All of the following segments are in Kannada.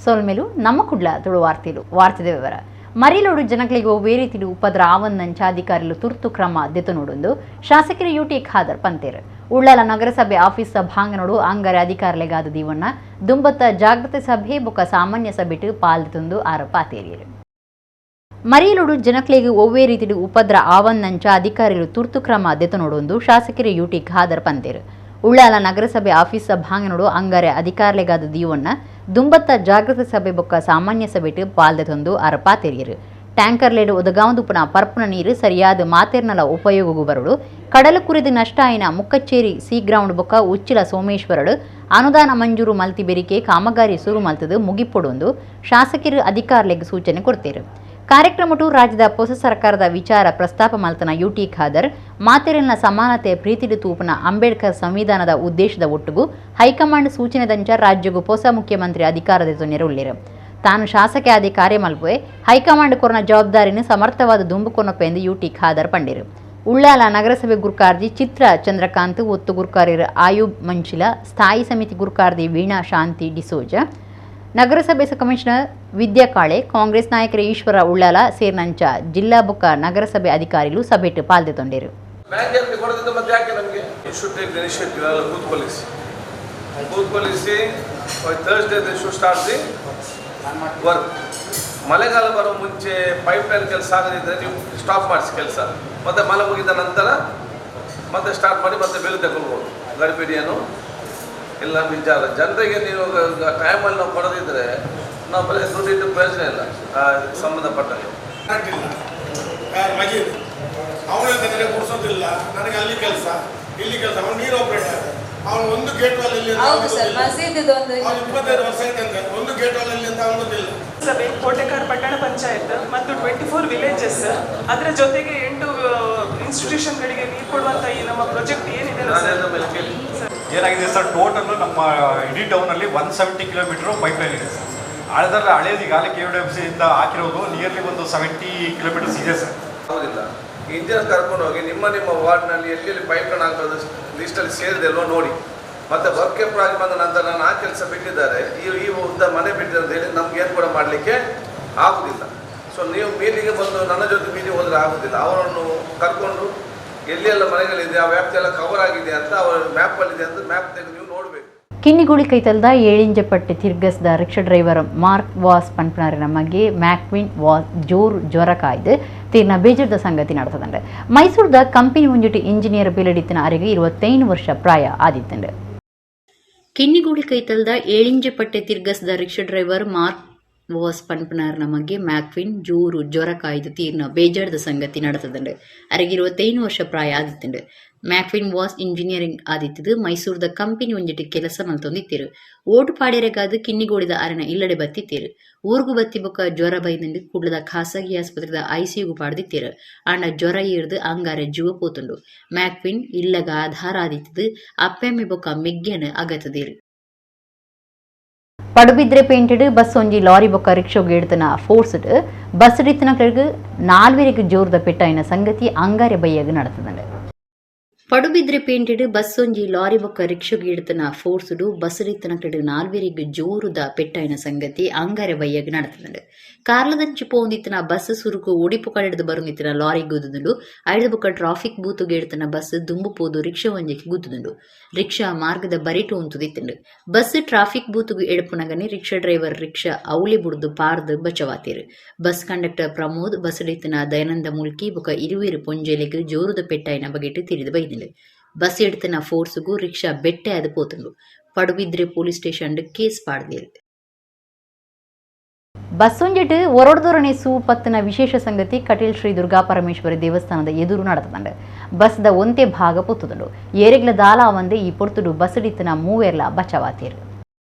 ಸೋಲ್ಮೇಲು ನಮ್ಮ ಕುಡ್ಲ ತುಳು ವಾರ್ತೆದ ವಿವರ ಮರಿಲೋಡು ಜನಗಳಿಗೆ ಬೇರೆ ತಿಡು ಉಪದ್ರ ಆವಂದಂಚ ಅಧಿಕಾರಿಗಳು ತುರ್ತು ಕ್ರಮ ದೆತನೋಡೊಂದು ಶಾಸಕರು ಯುಟಿ ಖಾದರ್ ಪಂತೇರು ಉಳ್ಳಾಲ ನಗರಸಭೆ ಆಫೀಸ್ ಸಭಾಂಗಣೋಡು ಅಂಗರೆ ಅಧಿಕಾರಿಗಳಿಗಾದ ದೀವನ್ನ ದುಂಬತ್ತ ಜಾಗೃತಿ ಸಭೆ ಬೊಕ್ಕ ಸಾಮಾನ್ಯ ಸಭೆಟು ಪಾಲ್ದೊಂದು ಆರೋಪ ತೇರಿಯರು ಮರಿಯಲೋಡು ಜನಕ್ಲೆಗೆ ಒವ್ವೇ ರೀತಿಡು ಉಪದ್ರ ಆವಂದಂಚ ಅಧಿಕಾರಿಗಳು ತುರ್ತು ಕ್ರಮ ದೆತನೋಡೊಂದು ಶಾಸಕರು ಯುಟಿ ಖಾದರ್ ಪಂತೇರು ಉಳ್ಳಾಲ ನಗರಸಭೆ ಆಫೀಸ್ ಸಭಾಂಗಣೋಡು ಅಂಗರೆ ಅಧಿಕಾರಿಗಳಿಗಾದ ದೀವನ್ನ ದುಂಬತ್ತ ಜಾಗೃತಿ ಸಭೆ ಬೊಕ್ಕ ಸಾಮಾನ್ಯ ಸಭೆಟು ಪಾಲ್ದೊಂದು ಆರೋಪ ತೇರಿಯರು ಟ್ಯಾಂಕರ್ಲೇಡು ಒದಗಾವಂದುಪುನ ಪರ್ಪುನ ನೀರು ಸರಿಯಾದ ಮಾತೆರ್ನಲ ಉಪಯೋಗಗೂ ಬರಡು ಕಡಲು ಕುರಿದು ನಷ್ಟ ಆಯ್ನ ಮುಕ್ಕಚ್ಚೇರಿ ಸಿ ಗ್ರೌಂಡ್ ಬೊಕ್ಕ ಉಚ್ಚಿಲ ಸೋಮೇಶ್ವರಡು ಅನುದಾನ ಮಂಜೂರು ಮಲ್ತಿ ಬೆರಿಕೆ ಕಾಮಗಾರಿ ಶುರು ಮಲ್ತದು ಮುಗಿಪೊಡೊಂದು ಶಾಸಕರು ಅಧಿಕಾರಿಗಳಿಗೆ ಸೂಚನೆ ಕೊಡ್ತೇರು ಕಾರ್ಯಕ್ರಮಟು ರಾಜ್ಯದ ಹೊಸ ಸರ್ಕಾರದ ವಿಚಾರ ಪ್ರಸ್ತಾಪ ಮಲ್ತನ ಯುಟಿ ಖಾದರ್ ಮಾತೆರೆಲ್ನ ಸಮಾನತೆ ಪ್ರೀತಿಡು ತೂಪನ ಅಂಬೇಡ್ಕರ್ ಸಂವಿಧಾನದ ಉದ್ದೇಶದ ಒಟ್ಟುಗೂ ಹೈಕಮಾಂಡ್ ಸೂಚನೆದಂಚ ರಾಜ್ಯಗೂ ಹೊಸ ಮುಖ್ಯಮಂತ್ರಿ ಅಧಿಕಾರದ ನೆರವುಳ್ಳಿರು ತಾನು ಶಾಸಕ ಆದಿ ಕಾರ್ಯ ಮಲ್ಪುವೆ ಹೈಕಮಾಂಡ್ ಕೊರನ ಜವಾಬ್ದಾರಿನ ಸಮರ್ಥವಾದ ದುಂಬುಕೊನೊಪ್ಪೆ ಎಂದು ಯುಟಿ ಖಾದರ್ ಪಂಡಿರು ಉಳ್ಳಾಲ ನಗರಸಭೆ ಗುರ್ಕಾರ್ಜಿ ಚಿತ್ರ ಚಂದ್ರಕಾಂತ್ ಒತ್ತು ಗುರ್ಕಾರ್ಯರು ಆಯೂಬ್ ಮಂಚಿಲ ಸ್ಥಾಯಿ ಸಮಿತಿ ಗುರ್ಕಾರ್ದಿ ವೀಣಾ ಶಾಂತಿ ಡಿಸೋಜ ನಗರಸಭೆ ಕಮಿಷನರ್ ವಿದ್ಯಾ ಕಾಳೆ ಕಾಂಗ್ರೆಸ್ ನಾಯಕರ ಈಶ್ವರ ಉಳ್ಳಾಲ ಸೇರ್ನಂಚ ಜಿಲ್ಲಾ ಬೊಕ್ಕ ನಗರಸಭೆ ಅಧಿಕಾರಿಗಳು ಸಭೆಟ್ಟು ಪಾಲ್ದೊಂಡಿರು ಮಳೆಗಾಲ ಬರೋ ಮುಂಚೆ ಪೈಪ್ ಲೈನ್ ಕೆಲಸ ಆಗದಿದ್ದರೆ ನೀವು ಸ್ಟಾಪ್ ಮಾಡಿಸಿ ಕೆಲಸ ಮತ್ತೆ ಮಳೆ ಮುಗಿದ ನಂತರ ಮತ್ತೆ ಸ್ಟಾರ್ಟ್ ಮಾಡಿ ಮತ್ತೆ ಬಿಲ್ ತಗೊಳ್ಬೋದು ಗಡಿಬಿಡಿಯನ್ನು ಇಲ್ಲ ವಿಚಾರ ಜನರಿಗೆ ನೀವು ಟೈಮಲ್ಲಿ ನಾವು ಕೊಡದಿದ್ದರೆ ನಾವು ಬರೀ ದುಡ್ಡಿಟ್ಟು ಪ್ರಯೋಜನ ಇಲ್ಲ ಸಂಬಂಧಪಟ್ಟಂಗೆ ಅವನ ನನಗೆ ಕೊಡಿಸೋದಿಲ್ಲ ನನಗೆ ಅಲ್ಲಿ ಕೆಲಸ ಇಲ್ಲಿ ಕೆಲಸ ಅವನು ನೀರು ಆಪರೇಟರ್ ಅವನು ಒಂದು ಗೇಟ್ ವಾಲಲ್ಲಿ 25 ವರ್ಷ ಆಯ್ತಂತೆ ಒಂದು ಗೇಟ್ ವಾಲಲ್ಲಿ ಅಂತ ಅನ್ನೋದಿಲ್ಲ ಸಭೆ ಕೋಟೆಕಾರ್ ಪಟ್ಟಣ ಪಂಚಾಯತ್ ಮತ್ತು 24 ವಿಲೇಜಸ್ ಅದರ ಜೊತೆಗೆ 8 ಇನ್ಸ್ಟಿಟ್ಯೂಷನ್ಗಳಿಗೆ ನೀರು ಕೊಡುವಂತ ಈ ನಮ್ಮ ಪ್ರಾಜೆಕ್ಟ್ ಏನಿದೆ ಏನಾಗಿದೆ ಸರ್ ಟೋಟಲ್ ನಮ್ಮ ಇಡೀ ಟೌನಲ್ಲಿ 170 ಕಿಲೋಮೀಟರ್ ಪೈಪ್ ಲೈನ್ ಇದೆ ಸರ್ ಅದರಲ್ಲಿ ಹಳೇದು ಈಗಾಗಲೇ KWMC ಇಂದ ಹಾಕಿರೋದು ನಿಯರ್ಲಿ ಒಂದು 70 ಕಿಲೋಮೀಟರ್ಸ್ ಇದೆ ಸರ್ ಹೌದಿಲ್ಲ ಇಂಜಿನಿಯರ್ ಕರ್ಕೊಂಡು ಹೋಗಿ ನಿಮ್ಮ ವಾರ್ಡ್ನಲ್ಲಿ ಎಲ್ಲಿ ಪೈಪ್ ಲೈನ್ ಹಾಕೋದು ಲಿಸ್ಟಲ್ಲಿ ಸೇರಿದೆ ಅಲ್ವಾ ನೋಡಿ ಮತ್ತೆ ವರ್ಕ್ ಆಗಿ ಬಂದ ನಂತರ ನಾನು ಆ ಕೆಲಸ ಬಿಟ್ಟಿದ್ದಾರೆ ಈ ಉದ್ದ ಮನೆ ಬಿಟ್ಟಿದೆ ಅಂತ ಹೇಳಿ ನಮ್ಗೆ ಏನು ಕೂಡ ಮಾಡಲಿಕ್ಕೆ ಆಗುದಿಲ್ಲ ಸೊ ನೀವು ಮೀಟಿಂಗ್ಗೆ ಬಂದು ನನ್ನ ಜೊತೆ ಮೀಟಿಂಗ್ ಹೋದ್ರೆ ಆಗುದಿಲ್ಲ ಅವರನ್ನು ಕರ್ಕೊಂಡು ಎಲ್ಲೆಲ್ಲ ಮನೆಗಳಿದೆ ಆ ವ್ಯಾಪ್ತಿ ಎಲ್ಲ ಕವರ್ ಆಗಿದೆ ಅಂತ ಅವರ ಮ್ಯಾಪಲ್ಲಿದೆ ಅಂತ ಮ್ಯಾಪ್ ತೆಗೆದು ನೀವು ನೋಡಬೇಕು ಕಿನ್ನಿಗೂಳಿ ಕೈತಲ್ದ ಏಳಿಂಜಪಟ್ಟಿ ತಿರ್ಗಸ್ದ ರಿಕ್ಷಾ ಡ್ರೈವರ್ ಮಾರ್ಕ್ ವಾಸ್ ಪನ್ಪನಾರಿನ ಮಗೆ ಮ್ಯಾಕ್ವಿನ್ ವಾಸ್ ಜ್ವರ ಕಾಯ್ದು ತೀರ್ನ ಬೇಜಾರದ ಸಂಗತಿ ನಡೆತದಂಡೆ ಮೈಸೂರದ ಕಂಪನಿ ಮುಂಜುಟಿ ಇಂಜಿನಿಯರ್ ಬೇಲಡಿತ್ತಿನ ಅರೆಗೆ 25 ವರ್ಷ ಪ್ರಾಯ ಆದಿತ್ತಂಡೆ ಕಿನ್ನಿಗೂಳಿ ಕೈತಲ್ದ ಏಳಿಂಜಪಟ್ಟೆ ತಿರ್ಗಸ್ದ ರಿಕ್ಷಾ ಡ್ರೈವರ್ ಮಾರ್ಕ್ ವಾಸ್ ಪನ್ಪನಾರ್ನ ಮಗೆ ಮ್ಯಾಕ್ವಿನ್ ಜ್ವರ ಕಾಯ್ದು ತೀರ್ನ ಬೇಜಾರದ ಸಂಗತಿ ನಡೆತದಂಡೆ ಅರೆಗೆ 25 ವರ್ಷ ಪ್ರಾಯ ಆದಿತ್ತಂಡೆ ಮ್ಯಾಕ್ವಿನ್ ವಾಸ್ ಇಂಜಿನಿಯರಿಂಗ್ ಆದಿತ್ತದು ಮೈಸೂರದ ಕಂಪನಿ ಒಂಜಿಟ್ಟು ಕೆಲಸ ಮಲ್ತೊಂದಿತ್ತೇರು ಓಟು ಪಾಡ್ಯರೆಗಾದ ಕಿನ್ನಿಗೋಳಿದ ಅರಣ ಇಲ್ಲಡೆ ಬತ್ತಿತ್ತೇರು ಊರ್ಗು ಬತ್ತಿ ಬೊಕ್ಕ ಜ್ವರ ಬೈದಂಡು ಕುಡ್ಲದ ಖಾಸಗಿ ಆಸ್ಪತ್ರೆದ ಐಸಿಯುಗು ಪಾಡ್ದಿತ್ತೇರು ಆಂಡ ಜ್ವರ ಏರ್ದು ಅಂಗಾರ ಜೀವ ಪೋತುಂಡು ಮ್ಯಾಕ್ವಿನ್ ಇಲ್ಲಗ ಆಧಾರ ಆದಿತ್ತದು ಅಪ್ಪೆಮ್ಮೆ ಬೊಕ್ಕ ಮೆಗ್ಗೆನ ಅಗತದೇರು ಪಡುಬಿದ್ರೆ ಪೇಂಟೆಡ್ ಬಸ್ ಒಂಜಿ ಲಾರಿ ಬೊಕ್ಕ ರಿಕ್ಷೋಗೆ ಎಡ್ತನ ಫೋರ್ಸ್ಡ್ ಬಸ್ ಡಿತ್ತನ ಕೆಳಗೆ 4 ಜೋರ್ದ ಪೆಟ್ಟಾಯಿನ ಸಂಗತಿ ಅಂಗಾರೆ ಬೈಯಾಗ ನಡೆತದಂಡೆ ಪಡುಬಿದ್ರೆ ಪೇಂಟೆಡ್ ಬಸ್ ಒಂಜಿ ಲಾರಿ ಬೊಕ್ಕ ರಿಕ್ಷೋಗೆ ಎಡ್ತನ ಫೋರ್ಸ್ಡು ಬಸ್ ಡಿತ್ತನ ಕೆಳಗೆ 4 ಜೋರುದ ಪೆಟ್ಟಾಯಿನ ಸಂಗತಿ ಅಂಗಾರೆ ಬೈಯಾಗ ನಡೆತದಂಡೆ ಕಾರ್ಲದಂಚಿ ಪೋಂದಿತ್ತನ ಬಸ್ ಸುರುಕು ಒಡಿಪು ಕಡೆದು ಬರುಂದಿತ್ತನ ಲಾರಿ ಗುದ್ದುದುಂಡು ಐದು ಬೊಕ್ಕ ಟ್ರಾಫಿಕ್ ಬೂತುಗೆ ಎಡ್ತನ ಬಸ್ ದುಂಬು ಪೋದು ರಿಕ್ಷಾ ಒಂಜಕ್ಕೆ ಗುದ್ದುದುಂಡು ರಿಕ್ಷಾ ಮಾರ್ಗದ ಬರಿಟು ಉಂತುದಿತ್ತಂಡು ಬಸ್ ಟ್ರಾಫಿಕ್ ಬೂತುಗು ಎಡಪುನಗನೆ ರಿಕ್ಷಾ ಡ್ರೈವರ್ ರಿಕ್ಷಾ ಔಲಿ ಬುಡ್ದು ಪಾರ್ದು ಬಚವಾತೇರು ಬಸ್ ಕಂಡಕ್ಟರ್ ಪ್ರಮೋದ್ ಬಸ್ ಡಿತ್ತನ ದಯಾನಂದ ಮುಲ್ಕಿ ಬೊಕ್ಕ ಇರುವಿರು ಪೊಂಜೆಲೆಗ್ ಜೋರುದ ಪೆಟ್ಟಾಯಿನ ಬಗೆಟ್ ತಿರಿದು ಬೈದಿಲ್ಲ ಬಸ್ ಎಡ್ತನ ಫೋರ್ಸ್ಗೂ ರಿಕ್ಷಾ ಬೆಟ್ಟೆ ಆದ ಪೋತುಂಡು ಪಡುಬಿದ್ರೆ ಪೊಲೀಸ್ ಸ್ಟೇಷನ್ ಕೇಸ್ ಪಾಡ್ದೇರು ಬಸ್ಸೊಂಜೆಟ್ ಒರಡ್ದೊರಣೆ ಸೂಪತ್ತಿನ ವಿಶೇಷ ಸಂಗತಿ ಕಟೀಲ್ ಶ್ರೀ ದುರ್ಗಾ ಪರಮೇಶ್ವರಿ ದೇವಸ್ಥಾನದ ಎದುರು ನಡೆತದಂಡೆ ಬಸ್ದ ಒಂತೆ ಭಾಗ ಪೊತ್ತುದುಂಡು ಏರೆಗ್ಲ ದಾಲ ಒಂದೇ ಈ ಪೊರ್ತುಡು ಬಸ್ ಡಿತ್ತನ ಮೂವೆರ್ಲ ಬಚವಾತೇರು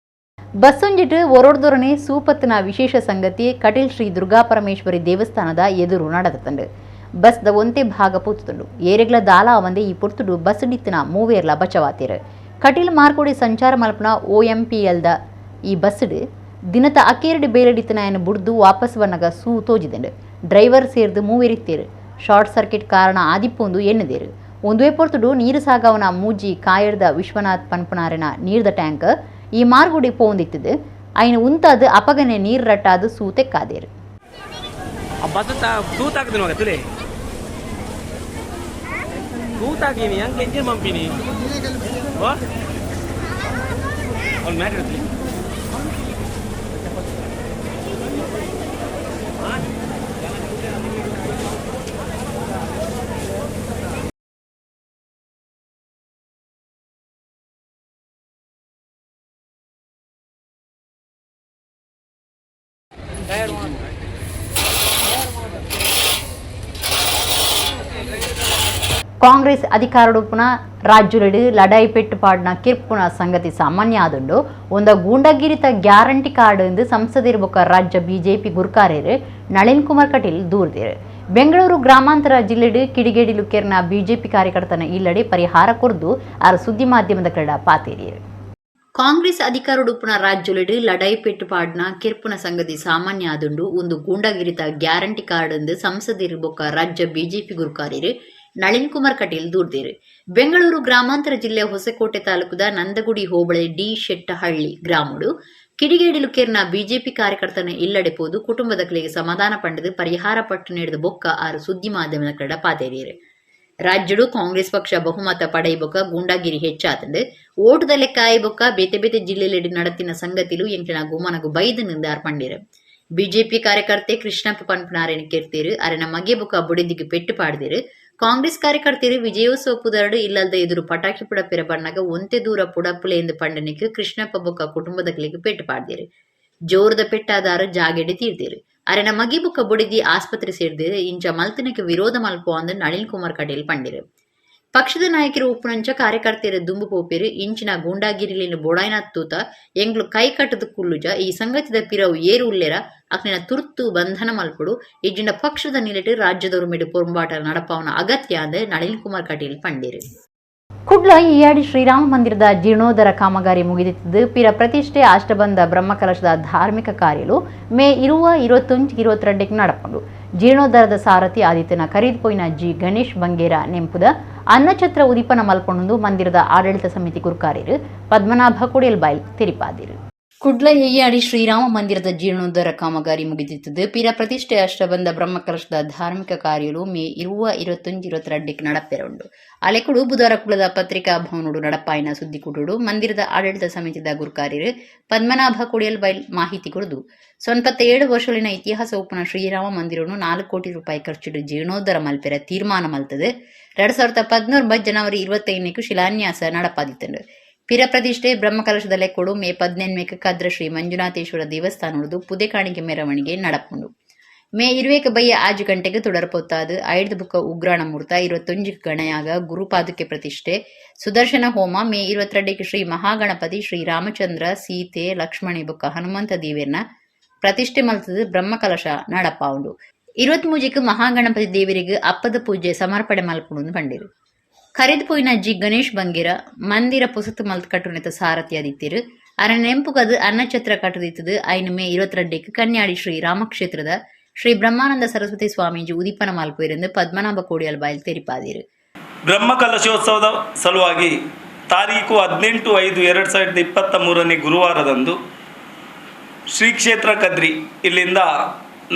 ಬಸ್ಸೊಂಜೆಟ್ ಒರಡ್ದೊರಣೆ ಸೂಪತ್ತಿನ ವಿಶೇಷ ಸಂಗತಿ ಕಟೀಲ್ ಶ್ರೀ ದುರ್ಗಾ ಪರಮೇಶ್ವರಿ ದೇವಸ್ಥಾನದ ಎದುರು ನಡೆತದಂಡೆ ಬಸ್ದ ಒಂತೆ ಭಾಗ ಪೊತ್ತುದುಂಡು ಏರೆಗ್ಲ ದಾಲ ಒಂದೇ ಈ ಪೊರ್ತುಡು ಬಸ್ ಡಿತ್ತನ ಮೂವೆರ್ಲ ಬಚವಾತೇರು ಕಟೀಲ್ ಮಾರ್ಕೋಡಿ ಸಂಚಾರ ಮಲ್ಪನ OMPLದ ಈ ಬಸ್ಡ್ ದಿನದ ಅಕೇರಡಿ ಬೇಲಡಿತನ ಬುಡ್ದು ವಾಪಸ್ ಬನ್ನಗ ಸೂ ತೋಜಿದಂಡು ಡ್ರೈವರ್ ಸೇರ್ದು ಮೂವೆರಿತ್ತೇರು ಶಾರ್ಟ್ ಸರ್ಕಿಟ್ ಕಾರಣ ಆದಿಪ್ಪೊಂದು ಎನ್ನದೇರು ಒಂದುವೆ ಪೊರ್ತುಡು ನೀರು ಸಾಗವನ ಮೂಜಿ ಕಾಯರ್ದ ವಿಶ್ವನಾಥ್ ಪನ್ಪನಾರಿನ ನೀರ್ದ ಟ್ಯಾಂಕ್ ಈ ಮಾರ್ಗುಡಿ ಪೋಂದಿತ್ತದು ಐನು ಉಂತಾದು ಅಪಗನೆ ನೀರು ರಟ್ಟಾದು ಸೂತೆ ಕಾದೇರು ಕಾಂಗ್ರೆಸ್ ಅಧಿಕಾರಡುಪುನ ರಾಜ್ಯಡು ಲಡಾಯಿ ಪೆಟ್ಟುಪಾಡಿನ ಕಿರ್ಪುನ ಸಂಗತಿ ಸಾಮಾನ್ಯ ಆದುಂಡು ಒಂದ ಗೂಂಡಗಿರಿತ ಗ್ಯಾರಂಟಿ ಕಾರ್ಡ್ ಎಂದು ಸಂಸದಿರ್ಬೊಕ್ಕ ರಾಜ್ಯ ಬಿಜೆಪಿ ಗುರ್ಕಾರೇರು ನಳಿನ್ ಕುಮಾರ್ ಕಟೀಲ್ ದೂರ್ದಿರು ಬೆಂಗಳೂರು ಗ್ರಾಮಾಂತರ ಜಿಲ್ಲೆಡು ಕಿಡಿಗೇಡಿಲು ಕೆರ್ನ ಬಿಜೆಪಿ ಕಾರ್ಯಕರ್ತನ ಇಲ್ಲಡೆ ಪರಿಹಾರ ಕೊರ್ದು ಆರು ಸುದ್ದಿ ಮಾಧ್ಯಮದ ಕ್ರೀಡಾ ಪಾತೇರಿಯರು ಕಾಂಗ್ರೆಸ್ ಅಧಿಕಾರಡುಪುನ ರಾಜ್ಯೊಲೆಡು ಲಡಾಯಿ ಪೆಟ್ಟುಪಾಡಿನ ಕಿರ್ಪುನ ಸಂಗತಿ ಸಾಮಾನ್ಯ ಆದುಂಡು ಒಂದು ಗೂಂಡಗಿರಿತ ಗ್ಯಾರಂಟಿ ಕಾರ್ಡ್ ಎಂದು ಸಂಸದಿರ್ಬೊಕ್ಕ ರಾಜ್ಯ ಬಿಜೆಪಿ ಗುರ್ಕಾರೇರು ನಳಿನ್ ಕುಮಾರ್ ಕಟೀಲ್ ದೂರ್ದಿರು ಬೆಂಗಳೂರು ಗ್ರಾಮಾಂತರ ಜಿಲ್ಲೆಯ ಹೊಸಕೋಟೆ ತಾಲೂಕದ ನಂದಗುಡಿ ಹೋಬಳಿ ಡಿ ಶೆಟ್ಟಹಳ್ಳಿ ಗ್ರಾಮಡು ಕಿಡಿಗೇಡಿಲು ಕೇರ್ನ ಬಿಜೆಪಿ ಕಾರ್ಯಕರ್ತನ ಇಲ್ಲಡೆ ಪೋದು ಕುಟುಂಬದ ಕಲೆಗೆ ಸಮಾಧಾನ ಪಂಡದು ಪರಿಹಾರ ಪಟ್ಟು ನೀಡಿದ ಬೊಕ್ಕ ಆರು ಸುದ್ದಿ ಮಾಧ್ಯಮದ ಕ್ರೀಡಾ ಪಾತೇರಿಯರು ರಾಜ್ಯಡು ಕಾಂಗ್ರೆಸ್ ಪಕ್ಷ ಬಹುಮತ ಪಡೆಯಬೊಕ್ಕ ಗೂಂಡಾಗಿರಿ ಹೆಚ್ಚಾತಂದು ಓಟದ ಲೆಕ್ಕ ಆಯ್ಬೊಕ್ಕ ಬೇತೆ ಬೇತೆ ಜಿಲ್ಲೆಲೆಡಿ ನಡತಿನ ಸಂಗತಿಲು ಎಂಕಿನ ಗುಮನಗು ಬೈದು ನಿಂದಾರ್ ಪಂಡಿರು ಬಿಜೆಪಿ ಕಾರ್ಯಕರ್ತೆ ಕೃಷ್ಣಪ್ಪ ಪನ್ಪನಾರೇನ ಕೆರ್ತೀರು ಅರೆನ ಮಗೆ ಬೊಕ್ಕ ಬುಡಿದಿಗೆ ಪೆಟ್ಟು ಪಾಡ್ದಿರು ಕಾಂಗ್ರೆಸ್ ಕಾರ್ಯಕರ್ತರು ವಿಜಯೋತ್ಸವ ಪುದರಡು ಇಲ್ಲದ ಎದುರು ಪಟಾಕಿ ಪುಡ ಪೆರ ಬಣ್ಣಗ ಒಂತೆ ದೂರ ಪುಡಪ್ಪುಲೆ ಎಂದು ಪಂಡನಿಗೆ ಕೃಷ್ಣಪ್ಪ ಬೊಕ್ಕ ಕುಟುಂಬದ ಕಲೆಗೆ ಪೆಟ್ಟು ಪಾಡ್ದಿರು ಜೋರದ ಪೆಟ್ಟಾದಾರ ಜಾಗೆಡೆ ತೀರ್ದಿರು ಅರೆನ ಮಗಿ ಬುಕ್ಕ ಬುಡಿದಿ ಆಸ್ಪತ್ರೆ ಸೇರ್ದಿರು ಇಂಚ ಮಲ್ತನಕ್ಕೆ ವಿರೋಧ ಮಲ್ಪೋ ಅಂದು ನಳಿನ್ ಕುಮಾರ್ ಕಟೀಲ್ ಪಂಡಿರು ಪಕ್ಷದ ನಾಯಕರು ಉಪ್ಪುನಂಚ ಕಾರ್ಯಕರ್ತೆಯರ ದುಂಬು ಪೋಪೇರು ಇಂಚಿನ ಗೂಂಡಾಗಿರಿಲಿನ ಬೋಡಾಯ್ನ ತೂತ ಎಂಗ್ಲು ಕೈ ಕಟ್ಟದ ಕುಲ್ಲುಜ ಈ ಸಂಗತಿದ ಪಿರವು ಏರು ಉಲ್ಲೇರ ಅಕ್ಕಿನ ತುರ್ತು ಬಂಧನ ಮಲ್ಪಡು ಇಜ್ಜಿನ ಪಕ್ಷದ ನಿಲಟು ರಾಜ್ಯದವರು ಮೆಡು ಪೊಂಬಾಟ ನಡಪವನ ಅಗತ್ಯ ಅಂದು ನಳಿನ್ ಕುಮಾರ್ ಕಟೀಲ್ ಪಂಡಿರು ಕುಡ್ಲ ಈಯಾಡಿ ಶ್ರೀರಾಮ ಮಂದಿರದ ಜೀರ್ಣೋದ್ಧಾರ ಕಾಮಗಾರಿ ಮುಗಿದಿದ್ದು ಪಿರ ಪ್ರತಿಷ್ಠೆ ಅಷ್ಟಬಂಧ ಬ್ರಹ್ಮಕಲಶದ ಧಾರ್ಮಿಕ ಕಾರ್ಯಲು ಮೇ 21-22 ನಡಪಂಡು ಜೀರ್ಣೋದ್ಧಾರದ ಸಾರಥಿ ಆದಿತ್ಯನ ಕರೀದ್ಪೋಯಿನ ಜಿ ಗಣೇಶ್ ಬಂಗೇರ ನೆಂಪುದ ಅನ್ನಛತ್ರ ಉದಿಪನ ಮಲ್ಪೊಂಡು ಮಂದಿರದ ಆಡಳಿತ ಸಮಿತಿ ಕುರ್ಕಾರಿರು ಪದ್ಮನಾಭ ಕುಡಿಯಲ್ ಬಾಯ್ಲ್ ತಿರಿಪಾದಿರು ಕುಡ್ಲ ಎಯ್ಯಾಡಿ ಶ್ರೀರಾಮ ಮಂದಿರದ ಜೀರ್ಣೋದ್ಧಾರ ಕಾಮಗಾರಿ ಮುಗಿದಿದ್ದು ಪಿರ ಪ್ರತಿಷ್ಠೆ ಅಷ್ಟಬಂಧ ಬ್ರಹ್ಮಕಲಶದ ಧಾರ್ಮಿಕ ಕಾರ್ಯಲು ಮೇ 21-22 ನಡಪೆರೊಂಡು ಅಲೆಕುಡು ಬುಧವಾರ ಕುಲದ ಪತ್ರಿಕಾ ಭವನಡು ನಡಪಾಯಿನ ಸುದ್ದಿ ಕುಟುಡು ಮಂದಿರದ ಆಡಳಿತ ಸಮಿತಿದ ಗುರ್ಕಾರಿರು ಪದ್ಮನಾಭ ಕುಡಿಯಲ್ ಬೈಲ್ ಮಾಹಿತಿ ಕುರಿದು 97 ವರ್ಷಲಿನ ಇತಿಹಾಸ ಉಪ್ಪನ ಶ್ರೀರಾಮ ಮಂದಿರವನ್ನು 4 ಕೋಟಿ ರೂಪಾಯಿ ಖರ್ಚಿಡು ಜೀರ್ಣೋದ್ಧಾರ ಮಲ್ಪೆರ ತೀರ್ಮಾನ ಮಲ್ತದೆ 2019 ಜನವರಿ 25 ಶಿಲಾನ್ಯಾಸ ನಡಪಾದಿತ್ತಂಡು ಪಿರ ಪ್ರತಿಷ್ಠೆ ಬ್ರಹ್ಮಕಲಶದಲ್ಲೇ ಕೊಡು ಮೇ 18 ಕದ್ರ ಶ್ರೀ ಮಂಜುನಾಥೇಶ್ವರ ದೇವಸ್ಥಾನದ ಪುದೆ ಕಾಣಿಕೆ ಮೆರವಣಿಗೆ ನಡಪುಂಡು ಮೇ 20 ಬಯ್ಯ 5 ಗಂಟೆಗೆ ತೊಡರ್ಪೊತ್ತಾದು ಐಡ್ದ ಬುಕ್ಕ ಉಗ್ರಾಣ ಮೂರ್ತ 21 ಗಣಯಾಗ ಗುರುಪಾದುಕೆ ಪ್ರತಿಷ್ಠೆ ಸುದರ್ಶನ ಹೋಮ ಮೇ 22 ಶ್ರೀ ಮಹಾಗಣಪತಿ ಶ್ರೀ ರಾಮಚಂದ್ರ ಸೀತೆ ಲಕ್ಷ್ಮಣಿ ಬುಕ್ಕ ಹನುಮಂತ ದೇವಿಯರ್ನ ಪ್ರತಿಷ್ಠೆ ಮಲ್ತದು ಬ್ರಹ್ಮಕಲಶ ನಡಪಾವುಂಡು 23 ಮಹಾಗಣಪತಿ ದೇವರಿಗೆ ಅಪ್ಪದ ಪೂಜೆ ಸಮರ್ಪಣೆ ಮಲ್ಪುಂಡು ಪಂಡಿರು ಕರೆದುಪೋಯಿನ ಜಿ ಗಣೇಶ್ ಬಂಗೇರ ಮಂದಿರ ಪುಸತು ಮಲ್ತ್ ಕಟ್ಟುನೆತ ಸಾರಥಿ ಆದಿತ್ತಿರು ಅರ ನೆಂಪುಗದು ಅನ್ನಛತ್ರ ಕಟ್ಟದಿತ್ತದು ಐನು ಮೇ 22 ಕನ್ಯಾಡಿ ಶ್ರೀ ರಾಮಕ್ಷೇತ್ರದ ಶ್ರೀ ಬ್ರಹ್ಮಾನಂದ ಸರಸ್ವತಿ ಸ್ವಾಮೀಜಿ ಉದಿಪನ ಮಲ್ಪುವೆರೆಂದು ಪದ್ಮನಾಭ ಕೋಡಿಯಲ್ ಬಾಯ್ಲ್ ತೆರಿಪಾದಿರು ಬ್ರಹ್ಮಕಲಶೋತ್ಸವದ ಸಲುವಾಗಿ ತಾರೀಕು 18/5/2023 ಗುರುವಾರದಂದು ಶ್ರೀ ಕ್ಷೇತ್ರ ಕದ್ರಿ ಇಲ್ಲಿಂದ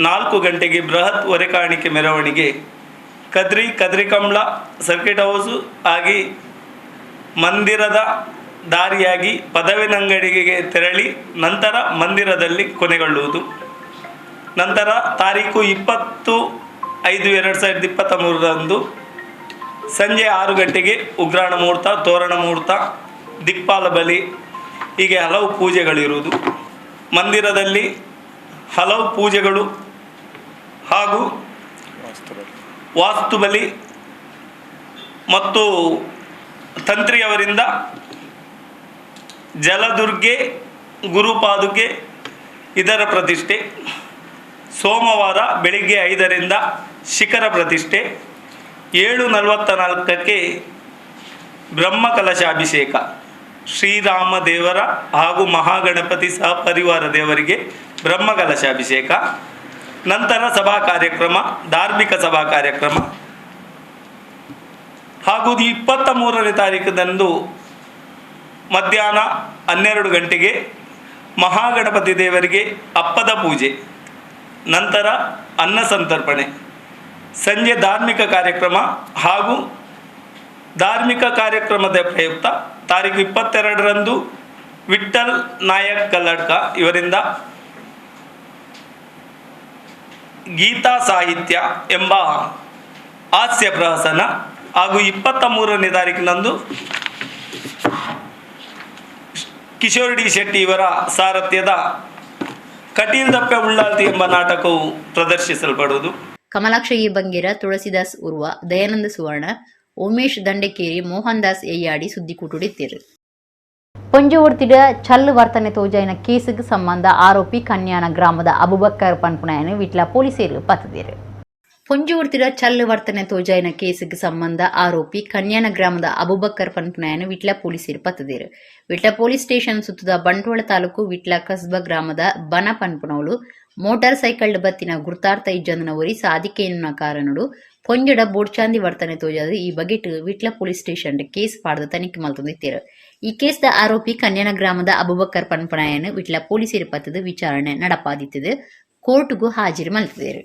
4 ಗಂಟೆಗೆ ಬೃಹತ್ ಹೊರೆಕಾಣಿಕೆ ಮೆರವಣಿಗೆ ಕದ್ರಿಕಂಬ್ಳ ಸರ್ಕಿಟ್ ಹೌಸು ಆಗಿ ಮಂದಿರದ ದಾರಿಯಾಗಿ ಪದವಿನಂಗಡಿಗೆ ತೆರಳಿ ನಂತರ ಮಂದಿರದಲ್ಲಿ ಕೊನೆಗೊಳ್ಳುವುದು. ನಂತರ ತಾರೀಕು 20/5/2023 ಸಂಜೆ 6 ಗಂಟೆಗೆ ಉಗ್ರಾಣ ಮುಹೂರ್ತ, ತೋರಣ ಮುಹೂರ್ತ, ದಿಕ್ಪಾಲ ಬಲಿ ಹೀಗೆ ಹಲವು ಪೂಜೆಗಳಿರುವುದು. ಮಂದಿರದಲ್ಲಿ ಹಲವು ಪೂಜೆಗಳು ಹಾಗೂ ವಾಸ್ತುಬಲಿ ಮತ್ತು ತಂತ್ರಿಯವರಿಂದ ಜಲದುರ್ಗೆ ಗುರುಪಾದುಕೆ ಇದರ ಪ್ರತಿಷ್ಠೆ. ಸೋಮವಾರ ಬೆಳಿಗ್ಗೆ 5ರಿಂದ ಶಿಖರ ಪ್ರತಿಷ್ಠೆ. 7:44ಕ್ಕೆ ಬ್ರಹ್ಮಕಲಶಾಭಿಷೇಕ. ಶ್ರೀರಾಮ ದೇವರ ಹಾಗೂ ಮಹಾಗಣಪತಿ ಸಹಪರಿವಾರ ದೇವರಿಗೆ ಬ್ರಹ್ಮಕಲಶಾಭಿಷೇಕ. ನಂತರ ಸಭಾ ಕಾರ್ಯಕ್ರಮ, ಧಾರ್ಮಿಕ ಸಭಾ ಕಾರ್ಯಕ್ರಮ ಹಾಗೂ 23ನೇ ತಾರೀಕಿನಂದು ಮಧ್ಯಾಹ್ನ 12 ಗಂಟೆಗೆ ಮಹಾಗಣಪತಿ ದೇವರಿಗೆ ಅಪ್ಪದ ಪೂಜೆ, ನಂತರ ಅನ್ನ ಸಂತರ್ಪಣೆ, ಸಂಜೆ ಧಾರ್ಮಿಕ ಕಾರ್ಯಕ್ರಮ ಹಾಗೂ ಧಾರ್ಮಿಕ ಕಾರ್ಯಕ್ರಮದ ಪ್ರಯುಕ್ತ ತಾರೀಕು 22ರಂದು ವಿಠ್ಠಲ್ ನಾಯಕ್ ಕಲ್ಲಡ್ಕ ಇವರಿಂದ ಗೀತಾ ಸಾಹಿತ್ಯ ಎಂಬ ಹಾಸ್ಯ ಪ್ರಹಸನ ಹಾಗೂ 23ನೇ ತಾರೀಕಿನಂದು ಕಿಶೋರ್ ಡಿ ಶೆಟ್ಟಿ ಇವರ ಸಾರಥ್ಯದ ಕಟೀಲ್ ದಪ್ಪೆ ಉಳ್ಳಾಲ್ತಿ ಎಂಬ ನಾಟಕವು ಪ್ರದರ್ಶಿಸಲ್ಪಡುವುದು. ಕಮಲಾಕ್ಷ ಇ ಬಂಗೇರ, ತುಳಸಿದಾಸ್ ಉರ್ವ, ದಯಾನಂದ ಸುವರ್ಣ, ಉಮೇಶ್ ದಂಡೆಕೇರಿ, ಮೋಹನ್ ದಾಸ್ ಎಯ್ಯಾಡಿ ಸುದ್ದಿ ಕೂಟುಡಿತ್ತಿರು. ಪೊಂಜೋರ್ತಿಡ ಚಲ್ಲು ವರ್ತನೆ ತೋಜಾಯಿನ ಕೇಸಿಗೆ ಸಂಬಂಧ ಆರೋಪಿ ಕನ್ಯಾನ ಗ್ರಾಮದ ಅಬುಬಕ್ಕರ್ ಪನ್ಪುನಾಯನು ವಿಟ್ಲ ಪೊಲೀಸರು ಪತ್ತದಿರು. ಪೊಂಜೋರ್ತಿಡ ಚಲ್ಲು ವರ್ತನೆ ತೋಜಾಯಿನ ಕೇಸಿಗೆ ಸಂಬಂಧ ಆರೋಪಿ ಕನ್ಯಾನ ಗ್ರಾಮದ ಅಬುಬಕ್ಕರ್ ಪನ್ಪುನಾಯನು ವಿಟ್ಲ ಪೊಲೀಸರು ಪತ್ತದಿರು. ವಿಟ್ಲ ಪೊಲೀಸ್ ಸ್ಟೇಷನ್ ಸುತ್ತದ ಬಂಟ್ವಾಳ ತಾಲೂಕು ವಿಟ್ಲ ಕಸ್ಬಾ ಗ್ರಾಮದ ಬನ ಪನ್ಪುನವಳು ಮೋಟಾರ್ ಸೈಕಲ್ ಬತ್ತಿನ ಗುರ್ತಾರ್ಥ ಇಜ್ಜಂದನ ಒರಿ ಸಾಧಿಕೇನ ಕಾರಣಡು ಪೊಂಜಡ ಬೋಡ್ಚಾಂದಿ ವರ್ತನೆ ತೋಜಾದು ಈ ಬಗೆಟ್ ವಿಟ್ಲ ಪೊಲೀಸ್ ಸ್ಟೇಷನ್ ಕೇಸ್ ಪಾಡ್ದ ತನಿಖೆ ಮಲ್ತೊಂದಿತ್ತೇರು. ಈ ಕೇಸ್ದ ಆರೋಪಿ ಕನ್ಯಾನ ಗ್ರಾಮದ ಅಬುಬಕ್ಕರ್ ಪನ್ಪನಾಯನ್ ವಿಟ್ಲ ಪೊಲೀಸರು ಪತ್ತದ ವಿಚಾರಣೆ ನಡಪಾದಿತ್ತದು ಕೋರ್ಟ್ಗೂ ಹಾಜರು ಮಲ್ತಿದ್ದೇರು.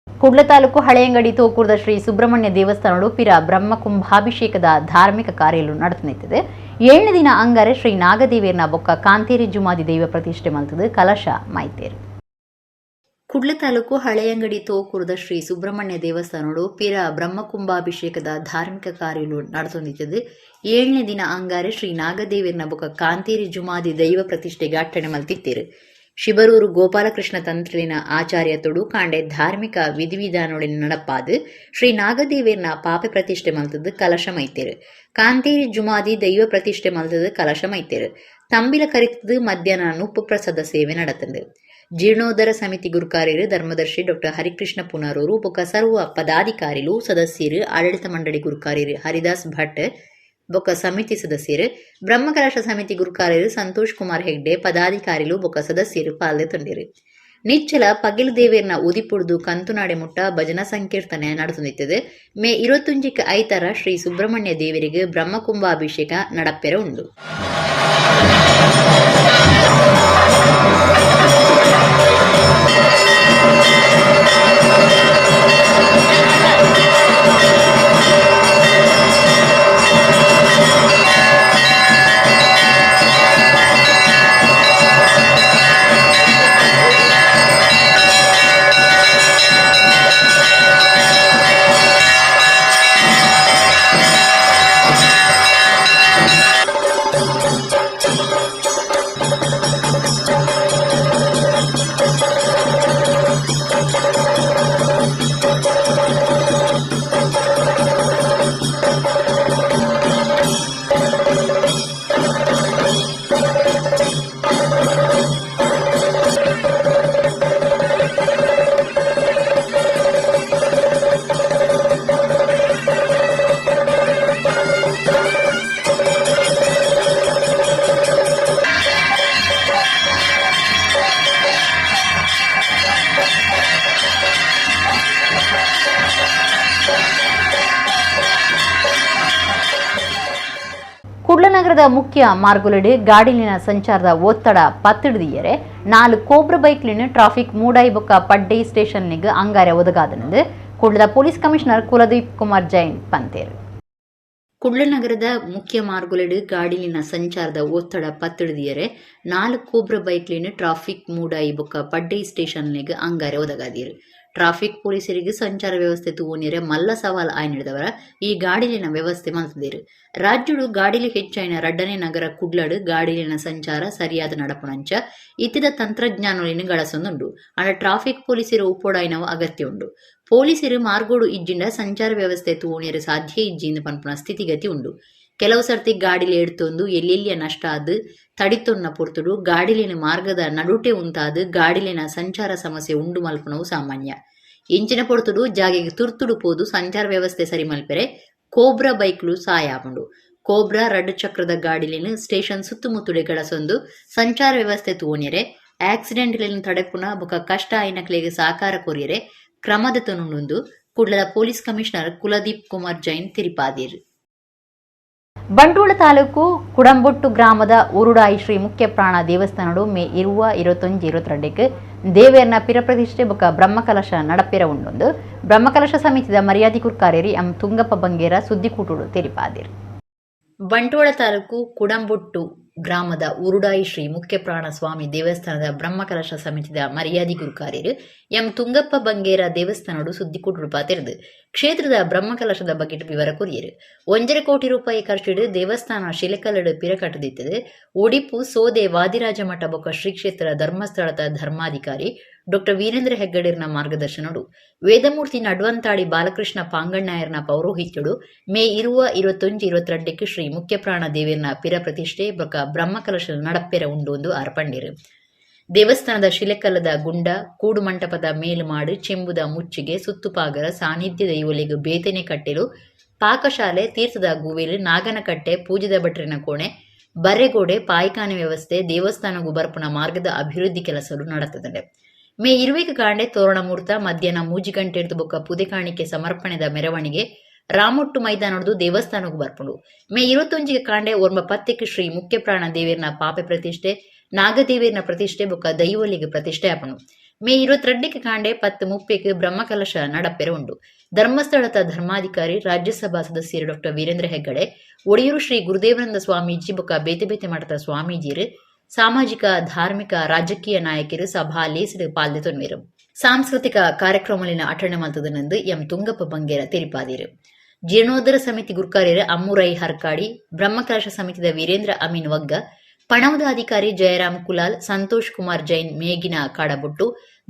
ಕುಡ್ಲ ತಾಲೂಕು ಹಳೆಯಂಗಡಿ ತೋಕೂರದ ಶ್ರೀ ಸುಬ್ರಹ್ಮಣ್ಯ ದೇವಸ್ಥಾನಗಳು ಪಿರ ಬ್ರಹ್ಮ ಕುಂಭಾಭಿಷೇಕದ ಧಾರ್ಮಿಕ ಕಾರ್ಯಗಳು ನಡೆಯುತ್ತಿದೆ. 7ನೇ ದಿನ ಅಂಗಾರೆ ಶ್ರೀ ನಾಗದೇವಿಯರ್ನ ಬೊಕ್ಕ ಕಾಂತೇರಿ ಜುಮಾದಿ ದೈವ ಪ್ರತಿಷ್ಠೆ ಮಲ್ತದು ಕಲಶ ಮಾಯ್ತೇರು. ಕುಡ್ಲ ತಾಲೂಕು ಹಳೆಯಂಗಡಿ ತೋಕೂರದ ಶ್ರೀ ಸುಬ್ರಹ್ಮಣ್ಯ ದೇವಸ್ಥಾನಗಳು ಪಿರ ಬ್ರಹ್ಮಕುಂಭಾಭಿಷೇಕದ ಧಾರ್ಮಿಕ ಕಾರ್ಯಗಳು ನಡೆಯುತ್ತಿದೆ. 7ನೇ ದಿನ ಅಂಗಾರೆ ಶ್ರೀ ನಾಗದೇವಿಯರ್ನ ಬೊಕ್ಕ ಕಾಂತೇರಿ ಜುಮಾದಿ ದೈವ ಪ್ರತಿಷ್ಠೆಗೆ ಅಟ್ಟಣೆ ಮಲ್ತಿತ್ತೇರು. ಶಿಬರೂರು ಗೋಪಾಲಕೃಷ್ಣ ತಂತ್ರಿನ ಆಚಾರ್ಯ ತೊಡು ಕಾಂಡೆ ಧಾರ್ಮಿಕ ವಿಧಿವಿಧಾನೊಳಿನ ನಡಪಾದು ಶ್ರೀ ನಾಗದೇವಿಯರ್ನ ಪಾಪೆ ಪ್ರತಿಷ್ಠೆ ಮಲ್ತದ್ದು ಕಲಶ ಮೈತೇರು. ಕಾಂತೇರಿ ಜುಮಾದಿ ದೈವ ಪ್ರತಿಷ್ಠೆ ಮಲ್ತದ್ದು ಕಲಶ ಮೈತೇರು. ತಂಬಿಲ ಕರಿತದ್ದು ಮಧ್ಯಾಹ್ನ ನುಪ್ಪು ಪ್ರಸಾದ ಸೇವೆ ನಡೆತಂದು. ಜೀರ್ಣೋದ್ಧಾರ ಸಮಿತಿ ಗುರುಕಾರ್ಯರು ಧರ್ಮದರ್ಶಿ ಡಾಕ್ಟರ್ ಹರಿಕೃಷ್ಣ ಪುನರೂರು ಬೊಕ್ಕ ಸರ್ವ ಪದಾಧಿಕಾರಿಗಳು ಸದಸ್ಯರು ಆಡಳಿತ ಮಂಡಳಿ ಗುರುಕಾರ್ಯರು ಹರಿದಾಸ್ ಭಟ್ ಬೊಕ್ಕ ಸಮಿತಿ ಸದಸ್ಯರು ಬ್ರಹ್ಮಕಲಶ ಸಮಿತಿ ಗುರುಕಾರ್ಯರು ಸಂತೋಷ್ ಕುಮಾರ್ ಹೆಗ್ಡೆ ಪದಾಧಿಕಾರಿಗಳು ಬೊಕ್ಕ ಸದಸ್ಯರು ಪಾಲ್ಗೊಂಡಿರು. ನಿಚ್ಚಲ ಪಗಿಲು ದೇವೇರ್ನ ಉದಿಪುಡ್ದು ಕಂತುನಾಡೆ ಮುಟ್ಟ ಭಜನಾ ಸಂಕೀರ್ತನೆ ನಡೆಸುತ್ತಿದೆ. ಮೇ 21ಕ್ಕೆ ಐತರ ಶ್ರೀ ಸುಬ್ರಹ್ಮಣ್ಯ ದೇವರಿಗೆ ಬ್ರಹ್ಮಕುಂಭಾಭಿಷೇಕ ನಡಪ್ಪೆರ ಉಂಡು. ಕುಡ್ಲನಗರದ ಮುಖ್ಯ ಮಾರ್ಗುಲಡು ಗಾಡಿಲಿನ ಸಂಚಾರದ ಒತ್ತಡ ಪತ್ತಿಡಿದಿಯರೆ 4 ಕೋಬ್ರ ಬೈಕ್ಲಿನ ಟ್ರಾಫಿಕ್ ಮೂಡಾಯಿ ಬೊಕ್ಕ ಪಡ್ಡೈ ಸ್ಟೇಷನ್ನಿಗೆ ಅಂಗಾರೆ ಒದಗಾದನೆಂದು ಕುಡ್ಲದ ಪೊಲೀಸ್ ಕಮಿಷನರ್ ಕುಲದೀಪ್ ಕುಮಾರ್ ಜೈನ್ ಪಂತೇರು. ಕುಡ್ಲನಗರದ ಮುಖ್ಯ ಮಾರ್ಗುಲಡು ಗಾಡಿಲಿನ ಸಂಚಾರದ ಒತ್ತಡ ಪತ್ತಿಡಿದಿಯರೆ 4 ಕೋಬ್ರ ಬೈಕ್ಲಿನ ಟ್ರಾಫಿಕ್ ಮೂಡಾಯಿ ಬೊಕ್ಕ ಪಡ್ಡೈ ಸ್ಟೇಷನ್ನಿಗೆ ಅಂಗಾರೆ ಒದಗಾದಿರು. ಟ್ರಾಫಿಕ್ ಪೊಲೀಸರಿಗೆ ಸಂಚಾರ ವ್ಯವಸ್ಥೆ ತೂನಿರೆ ಮಲ್ಲ ಸವಾಲ್ ಆಯ್ನಿಡಿದವರ ಈ ಗಾಡಿಲಿನ ವ್ಯವಸ್ಥೆ ಮಲ್ತದಿರು. ರಾಜ್ಯಡು ಗಾಡಿಲಿ ಹೆಚ್ಚಾಯಿನ ರಡ್ಡನೆ ನಗರ ಕುಡ್ಲಡು ಗಾಡಿಲಿನ ಸಂಚಾರ ಸರಿಯಾದ ನಡಪುಣಂಚ ಇತ್ತಿದ ತಂತ್ರಜ್ಞಾನೊಲಿನ ಗಳಸೊಂದುಂಡು. ಅಡ ಟ್ರಾಫಿಕ್ ಪೊಲೀಸರು ಉಪ್ಪೋಡಾಯಿನವು ಅಗತ್ಯ ಉಂಡು. ಪೊಲೀಸರು ಮಾರ್ಗೋಡು ಇಜ್ಜಿಂಡ ಸಂಚಾರ ವ್ಯವಸ್ಥೆ ತೂನಿರೆ ಸಾಧ್ಯ ಇಜ್ಜಿಂದ ಪನ್ಪುನ ಸ್ಥಿತಿಗತಿ ಉಂಡು. ಕೆಲವು ಸರ್ತಿ ಗಾಡಿಲಿ ಎಡ್ತೊಂದು ಎಲ್ಲೆಲ್ಲಿಯ ನಷ್ಟ ಆದು ತಡಿತೊನ್ನ ಪೊರ್ತುಡು ಗಾಡಿಲಿನ ಮಾರ್ಗದ ನಡುಟೆ ಉಂತಾದು ಗಾಡಿಲಿನ ಸಂಚಾರ ಸಮಸ್ಯೆ ಉಂಡು ಮಲ್ಪುನವು ಸಾಮಾನ್ಯ. ಇಂಚಿನ ಪೊರ್ತುಡು ಜಾಗೆಗೆ ತುರ್ತುಡು ಪೋದು ಸಂಚಾರ ವ್ಯವಸ್ಥೆ ಸರಿ ಮಲ್ಪೆರೆ ಕೋಬ್ರಾ ಬೈಕ್ಲು ಸಹಾಯಾಪುಂಡು. ಕೋಬ್ರಾ ರಡ್ಡು ಚಕ್ರದ ಗಾಡಿಲಿನ ಸ್ಟೇಷನ್ ಸುತ್ತಮುತ್ತುಡೆ ಗಳಸೊಂದು ಸಂಚಾರ ವ್ಯವಸ್ಥೆ ತೂನಿರೆ ಆಕ್ಸಿಡೆಂಟ್ಲಿನ ತಡೆಪುನ ಬೊಕ ಕಷ್ಟ ಆಯ್ನಕ್ಲೆಗೆ ಸಹಕಾರ ಕೊರಿಯರೆ ಕ್ರಮದ ತನುಂಡು ಕುಡ್ಲದ ಪೊಲೀಸ್ ಕಮಿಷನರ್ ಕುಲದೀಪ್ ಕುಮಾರ್ ಜೈನ್ ತಿರಿಪಾದಿರು. ಬಂಟ್ವಾಳ ತಾಲೂಕು ಕುಡಂಬೊಟ್ಟು ಗ್ರಾಮದ ಉರುಡಾಯಿ ಶ್ರೀ ಮುಖ್ಯ ಪ್ರಾಣ ದೇವಸ್ಥಾನಡು ಮೇ 21-22 ದೇವೇರ್ನ ಪಿರಪ್ರತಿಷ್ಠೆ ಬೊಕ ಬ್ರಹ್ಮಕಲಶ ನಡಪೆರ ಉಂಡೊಂದು ಬ್ರಹ್ಮಕಲಶ ಸಮಿತಿದ ಮರ್ಯಾದಿಕುರ್ ಕಾರ್ಯರಿ ಎಂ ತುಂಗಪ್ಪ ಬಂಗೇರ ಸುದ್ದಿಕೂಟುಡು ತೆರಿಪಾದಿರು. ಬಂಟ್ವಾಳ ತಾಲೂಕು ಕುಡಂಬೊಟ್ಟು ಗ್ರಾಮದ ಉರುಡಾಯಿ ಶ್ರೀ ಮುಖ್ಯ ಪ್ರಾಣ ಸ್ವಾಮಿ ದೇವಸ್ಥಾನದ ಬ್ರಹ್ಮಕಲಶ ಸಮಿತಿದ ಮರ್ಯಾದಿಗುರು ಕಾರ್ಯರು ಎಂ ತುಂಗಪ್ಪ ಬಂಗೇರ ದೇವಸ್ಥಾನಡು ಸುದ್ದಿಕೂಟುಡು ಪಾತೆರದು ಕ್ಷೇತ್ರದ ಬ್ರಹ್ಮಕಲಶದ ಬಗ್ಗೆ ವಿವರ ಕೊರಿಯರು 1.5 ಕೋಟಿ ರೂಪಾಯಿ ಖರ್ಚಿಡು ದೇವಸ್ಥಾನ ಶಿಲೆಕಲ್ಲಡು ಪಿರಕಟ್ಟದಿತ್ತದು ಉಡಿಪು ಸೋದೆ ವಾದಿರಾಜ ಮಠ ಬೊಕ್ಕ ಶ್ರೀ ಕ್ಷೇತ್ರ ಧರ್ಮಸ್ಥಳದ ಧರ್ಮಾಧಿಕಾರಿ ಡಾಕ್ಟರ್ ವೀರೇಂದ್ರ ಹೆಗ್ಗಡೇರ್ನ ಮಾರ್ಗದರ್ಶನಡು ವೇದಮೂರ್ತಿ ನಡ್ವಂತಾಡಿ ಬಾಲಕೃಷ್ಣ ಪಾಂಗಣ್ಣಾಯರ್ನ ಪೌರೋಹಿತ್ಯಡು ಮೇ 21-22 ಶ್ರೀ ಮುಖ್ಯ ಪ್ರಾಣ ದೇವೇರ್ನ ಪಿರ ಪ್ರತಿಷ್ಠೆ ಬೊಕ್ಕ ಬ್ರಹ್ಮಕಲಶ ನಡಪ್ಪೆರ ಉಂಡೊಂದು ಅರ್ಪಂಡಿರು. ದೇವಸ್ಥಾನದ ಶಿಲೆಕಲ್ಲದ ಗುಂಡ ಕೂಡು ಮಂಟಪದ ಮೇಲುಮಾಡು ಚೆಂಬುದ ಮುಚ್ಚಿಗೆ ಸುತ್ತುಪಾಗರ ಸಾನ್ನಿಧ್ಯ ದೈವಲಿಗೆ ಬೇತನೆ ಕಟ್ಟೆಲು ಪಾಕಶಾಲೆ ತೀರ್ಥದ ಗುವೇಲು ನಾಗನಕಟ್ಟೆ ಪೂಜದ ಭಟ್ರಿನ ಕೋಣೆ ಬರೆಗೋಡೆ ಪಾಯ್ಖಾನೆ ವ್ಯವಸ್ಥೆ ದೇವಸ್ಥಾನಗೂ ಬರ್ಪುನ ಮಾರ್ಗದ ಅಭಿವೃದ್ಧಿ ಕೆಲಸಗಳು ನಡೆತ್ತದೆ. ಮೇ 20 ಕಾಂಡೆ ತೋರಣ ಮುಹೂರ್ತ ಮಧ್ಯಾಹ್ನ 3 ಗಂಟೆ ಬೊಕ್ಕ ಪುದೆ ಕಾಣಿಕೆ ಸಮರ್ಪಣೆದ ಮೆರವಣಿಗೆ ರಾಮೊಟ್ಟು ಮೈದಾನದ್ದು ದೇವಸ್ಥಾನಕ್ಕೂ ಬರ್ಪುಂಡು. ಮೇ 21 ಕಾಂಡೆ 10 ಶ್ರೀ ಮುಖ್ಯ ಪ್ರಾಣ ದೇವೇರ್ನ ಪಾಪೆ ಪ್ರತಿಷ್ಠೆ ನಾಗದೇವೇರ್ನ ಪ್ರತಿಷ್ಠೆ ಬೊಕ್ಕ ದೈವಲಿಗೆ ಪ್ರತಿಷ್ಠೆ ಆಪಣು. ಮೇ 22 ಕಾಂಡೆ 10:30 ಬ್ರಹ್ಮಕಲಶ ನಡಪ್ಪೆರ ಉಂಡು. ಧರ್ಮಸ್ಥಳದ ಧರ್ಮಾಧಿಕಾರಿ ರಾಜ್ಯಸಭಾ ಸದಸ್ಯರು ಡಾಕ್ಟರ್ ವೀರೇಂದ್ರ ಹೆಗ್ಗಡೆ ಒಡೆಯೂರು ಶ್ರೀ ಗುರುದೇವಾನಂದ ಸ್ವಾಮೀಜಿ ಬೊಕ್ಕ ಬೇತೆ ಬೇತೆ ಮಠದ ಸ್ವಾಮೀಜಿಯರು ಸಾಮಾಜಿಕ ಧಾರ್ಮಿಕ ರಾಜಕೀಯ ನಾಯಕರು ಸಭಾ ಲೇಸಡು ಪಾಲ್ದೆತೊನ್ವೇರು. ಸಾಂಸ್ಕೃತಿಕ ಕಾರ್ಯಕ್ರಮಲಿನ ಅಟಣೆ ಮಲ್ತದನೆಂದು ಎಂ ತುಂಗಪ್ಪ ಬಂಗೇರ ತೆರಿಪಾದಿರು. ಜೀರ್ಣೋದ್ಧಾರ ಸಮಿತಿ ಗುರ್ಕಾರ್ಯರ ಅಮ್ಮುರೈ ಹರ್ಕಾಡಿ ಬ್ರಹ್ಮಕಲಶ ಸಮಿತಿದ ವೀರೇಂದ್ರ ಅಮೀನ್ ವಗ್ಗ ಪಣವದ ಅಧಿಕಾರಿ ಜಯರಾಮ್ ಕುಲಾಲ್ ಸಂತೋಷ್ ಕುಮಾರ್ ಜೈನ್ ಮೇಗಿನ ಕಾಡಬೊಟ್ಟು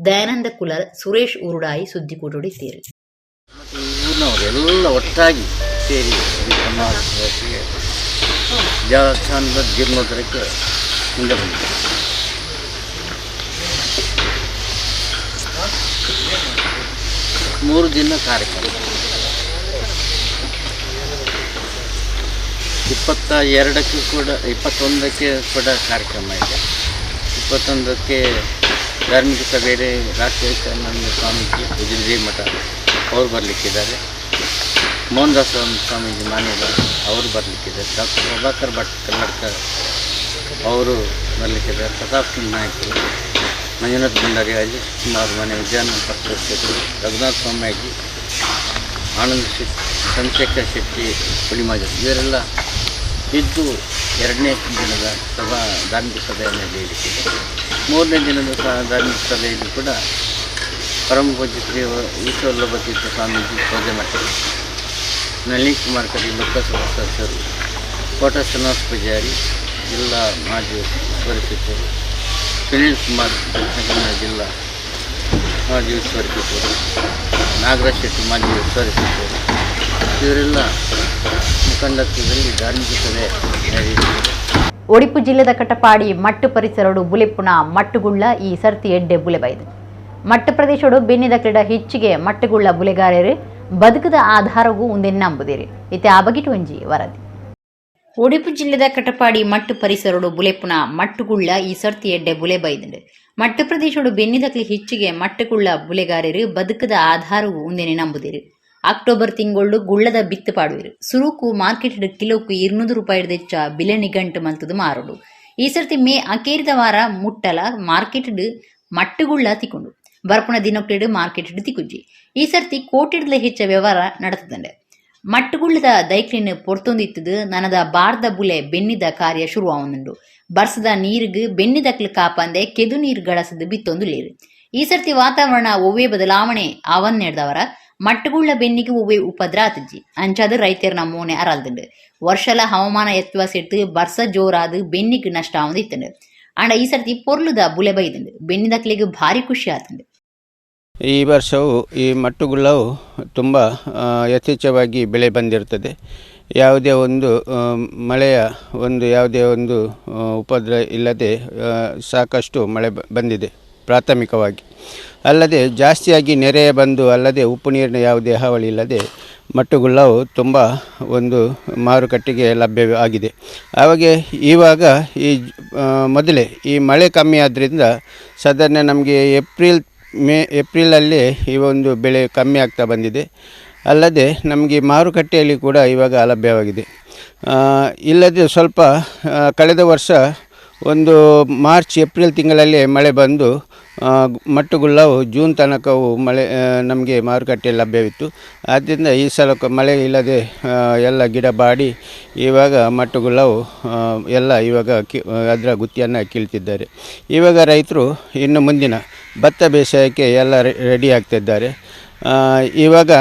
ದಯಾನಂದ ಕುಲಾಲ್ ಸುರೇಶ್ ಉರುಡಾಯಿ ಸುದ್ದಿಕೂಟುಡಿದ್ದೀರಿ. ಊರಿನವರೆಲ್ಲ ಒಟ್ಟಾಗಿ ಸೇರಿ ದೇವಸ್ಥಾನದ ಜೀರ್ಣೋದ್ಧಾರಕ್ಕೆ ಮುಂದೆ ಬಂದಿದೆ. ಮೂರು ದಿನ ಕಾರ್ಯಕ್ರಮ 22ಕ್ಕೆ ಕೂಡ 21ಕ್ಕೆ ಕೂಡ ಕಾರ್ಯಕ್ರಮ ಇದೆ. 21ಕ್ಕೆ ಧಾರ್ಮಿಕ ಸಭೆಯಲ್ಲಿ ರಾಷ್ಟ್ರೀಯಾನಂದ ಸ್ವಾಮೀಜಿ ಉಜಿರೆ ಮಠ ಅವರು ಬರಲಿಕ್ಕಿದ್ದಾರೆ. ಮೋಹನದಾಸ ಸ್ವಾಮೀಜಿ ಮಾನ್ಯದ ಅವರು ಬರಲಿಕ್ಕಿದ್ದಾರೆ. ಡಾಕ್ಟರ್ ಪ್ರಭಾಕರ್ ಭಟ್ ಕನ್ನಡಕ ಅವರು ಬರಲಿಕ್ಕಿದ್ದಾರೆ. ಪ್ರತಾಪ್ ಸಿಂಗ್ ನಾಯಕರು, ಮಂಜುನಾಥ್ ಭಂಡಾರಿ, ಅಜಿತ್ ಕುಮಾರ್ ಮನೆ, ವಿಜಯಾನಂದ ಪಕ್ಷರು, ರಘುನಾಥ್ ಸ್ವಾಮೀಜಿ, ಆನಂದ್ ಚಂದ್ರಶೇಖರ್ ಶೆಟ್ಟಿ, ಪುಳಿಮಾಜ ಇವರೆಲ್ಲ ಇದ್ದು 2ನೇ ದಿನದ ಧಾರ್ಮಿಕ ಸಭೆಯನ್ನು ನಡೆಯಲಿಕ್ಕಿದೆ. 3ನೇ ದಿನದ ಧಾರ್ಮಿಕ ಸಭೆಯಲ್ಲಿ ಕೂಡ ಪರಮ ಪೂಜ್ಯ ಶ್ರೀ ಈಶ್ವರಲೋಭ ತೀರ್ಥ ಸ್ವಾಮೀಜಿ ಪೂಜೆ ಮಾಡ್ತಾರೆ. ನಳಿನ್ ಕುಮಾರ್ ಕರಿ ಲೋಕಸಭಾ ಸದಸ್ಯರು, ಕೋಟ ಶ್ರೀನಿವಾಸ ಪೂಜಾರಿ ಜಿಲ್ಲಾ ಮಾಜಿ ಉಸ್ತುವಾರಿ ಸಚಿವರು, ಸುನೀಲ್ ಕುಮಾರ್ ದಕ್ಷಿಣ ಕನ್ನಡ ಜಿಲ್ಲಾ ಮಾಜಿ ಉಸ್ತುವಾರಿ ಸಚಿವರು, ನಾಗರಾಜ್ ಶೆಟ್ಟಿ ಮಾಜಿ ಉಸ್ತುವಾರಿ ಸಚಿವರು ಇವರೆಲ್ಲ ಮುಖಂಡತ್ವದಲ್ಲಿ ಧಾರ್ಮಿಕ ಸಭೆ ನಡೆಯುತ್ತಿದೆ. ಒಡಿಪು ಜಿಲ್ಲೆದ ಕಟಪಾಡಿ ಮಟ್ಟು ಪರಿಸರಡು ಬುಲೆಪುಣ ಮಟ್ಟುಗುಳ್ಳ ಈ ಸರ್ತಿ ಎಡ್ಡೆ ಬುಲೆಬೈದು ಮಟ್ಟು ಪ್ರದೇಶಡು ಬೆನ್ನಿದ ಕ್ರೀಡ ಹೆಚ್ಚಿಗೆ ಮಟ್ಟುಗುಳ್ಳ ಬುಲೆಗಾರರು ಬದುಕದ ಆಧಾರಗೂ ಒಂದೆನ್ನಂಬುದಿರಿ ಇತ್ತೆ ಆ ಬಗೆಟು ಒಂಜಿ ವರದಿ. ಒಡಿಪು ಜಿಲ್ಲೆದ ಕಟಪಾಡಿ ಮಟ್ಟು ಪರಿಸರಡು ಬುಲೆಪುಣ ಮಟ್ಟುಗುಳ್ಳ ಈ ಸರ್ತಿ ಎಡ್ಡೆ ಬುಲೆಬೈದು ಮಟ್ಟು ಪ್ರದೇಶಡು ಬೆನ್ನಿದಕ್ಲಿ ಹೆಚ್ಚಿಗೆ ಮಟ್ಟುಗುಳ್ಳ ಬುಲೆಗಾರರು ಬದುಕದ ಆಧಾರಗೂ ಒಂದೇನೆ ನಂಬುದಿರಿ. ಅಕ್ಟೋಬರ್ ತಿಂಗಳು ಗುಳ್ಳದ ಬಿತ್ತು ಪಾಡುವಿರು ಸುರುಕು ಮಾರ್ಕೆಟ್ ಕಿಲೋಕು 200 ರೂಪಾಯಿ ಹೆಚ್ಚ ಬಿಲೆ ನಿಗಂಟು ಮಲ್ತದು ಮಾರೋಡು. ಈ ಸರ್ತಿ ಮೇ ಅಕೇರಿದ ವಾರ ಮುಟ್ಟಲ ಮಾರ್ಕೆಟ್ ಮಟ್ಟುಗುಳ್ಳ ತಿಕ್ಕೊಂಡು ಬರ್ಪುಣ ದಿನಕ್ಲೆಡು ಮಾರ್ಕೆಟ್ ತಿಕ್ಕುಜ್ಜಿ. ಈ ಸರ್ತಿ ಕೋಟಿಡ್ಲ ಹೆಚ್ಚ ವ್ಯವಹಾರ ನಡೆತದಂಡೆ. ಮಟ್ಟುಗುಳ್ಳದ ದೈಕ್ಲಿನ ಪೊರ್ತೊಂದಿತ್ತದು ನನದ ಬಾರ್ದ ಬುಲೆ ಬೆನ್ನಿದ ಕಾರ್ಯ ಶುರುವಾವನುಂಡು. ಬರ್ಸದ ನೀರಿಗೂ ಬೆನ್ನಿದಕ್ಲು ಕಾಪಂದೆ ಕೆದು ನೀರು ಗಳಸದು ಬಿತ್ತೊಂದು ಲೇರು. ಈ ಸರ್ತಿ ವಾತಾವರಣ ಒವ್ವೇ ಬದಲಾವಣೆ ಆವನ್ನೆಡ್ದವರ ಮಟ್ಟುಗುಳ್ಳ ಬೆನ್ನಿಗೆ ಒವ್ವೇ ಉಪದ್ರ ಆತಜ್ಜಿ ಅಂಚಾದ ರೈತರನ ಮೋನೆ ಅರಲ್ದುಂಡು. ವರ್ಷಲ ಹವಾಮಾನ ಎತ್ತುವ ಸೆಟ್ಟು ಬರ್ಸ ಜೋರಾದು ಬೆನ್ನಿಗೆ ನಷ್ಟ ಆವಂದಿತ್ತಂಡು. ಅಂಡ ಈ ಸರ್ತಿ ಪೊರ್ಲುದ ಬುಲೆ ಬೈದುಂಡು ಬೆನ್ನಿದಕ್ಲಿಗೆ ಭಾರಿ ಖುಷಿ ಆತಂಡು. ಈ ವರ್ಷವು ಈ ಮಟ್ಟುಗುಳ್ಳವು ತುಂಬ ಯಥೇಚ್ಛವಾಗಿ ಬೆಳೆ ಬಂದಿರುತ್ತದೆ. ಯಾವುದೇ ಒಂದು ಮಳೆಯ ಯಾವುದೇ ಒಂದು ಉಪದ್ರ ಇಲ್ಲದೆ ಸಾಕಷ್ಟು ಮಳೆ ಬಂದಿದೆ ಪ್ರಾಥಮಿಕವಾಗಿ. ಅಲ್ಲದೆ ಜಾಸ್ತಿಯಾಗಿ ನೆರೆ ಬಂದು ಅಲ್ಲದೆ ಉಪ್ಪು ನೀರಿನ ಯಾವುದೇ ಹಾವಳಿ ಇಲ್ಲದೆ ಮಟ್ಟುಗುಳ್ಳವು ತುಂಬ ಒಂದು ಮಾರುಕಟ್ಟೆಗೆ ಲಭ್ಯ ಆಗಿದೆ. ಇವಾಗ ಈ ಮೊದಲೇ ಈ ಮಳೆ ಕಮ್ಮಿ ಆದ್ದರಿಂದ ಸಾಧಾರಣ ನಮಗೆ ಏಪ್ರಿಲಲ್ಲಿ ಈ ಒಂದು ಬೆಳೆ ಕಮ್ಮಿ ಆಗ್ತಾ ಬಂದಿದೆ. ಅಲ್ಲದೆ ನಮಗೆ ಮಾರುಕಟ್ಟೆಯಲ್ಲಿ ಕೂಡ ಇವಾಗ ಲಭ್ಯವಾಗಿದೆ. ಇಲ್ಲದೆ ಸ್ವಲ್ಪ ಕಳೆದ ವರ್ಷ ಒಂದು ಮಾರ್ಚ್ ಏಪ್ರಿಲ್ ತಿಂಗಳಲ್ಲಿ ಮಳೆ ಬಂದು ಮಟ್ಟುಗುಳ್ಳವು ಜೂನ್ ತನಕವು ಮಳೆ ನಮಗೆ ಮಾರುಕಟ್ಟೆಯಲ್ಲಿ ಲಭ್ಯವಿತ್ತು. ಆದ್ದರಿಂದ ಈ ಸಲ ಮಳೆ ಇಲ್ಲದೆ ಎಲ್ಲ ಗಿಡ ಬಾಡಿ ಇವಾಗ ಮಟ್ಟುಗುಳ್ಳವು ಎಲ್ಲ ಇವಾಗ ಅದರ ಗುತ್ತಿಯನ್ನು ಕೀಳ್ತಿದ್ದಾರೆ. ಇವಾಗ ರೈತರು ಇನ್ನು ಮುಂದಿನ ಭತ್ತ ಬೇಸಾಯಕ್ಕೆ ಎಲ್ಲ ರೆಡಿ ಆಗ್ತಿದ್ದಾರೆ. ಇವಾಗ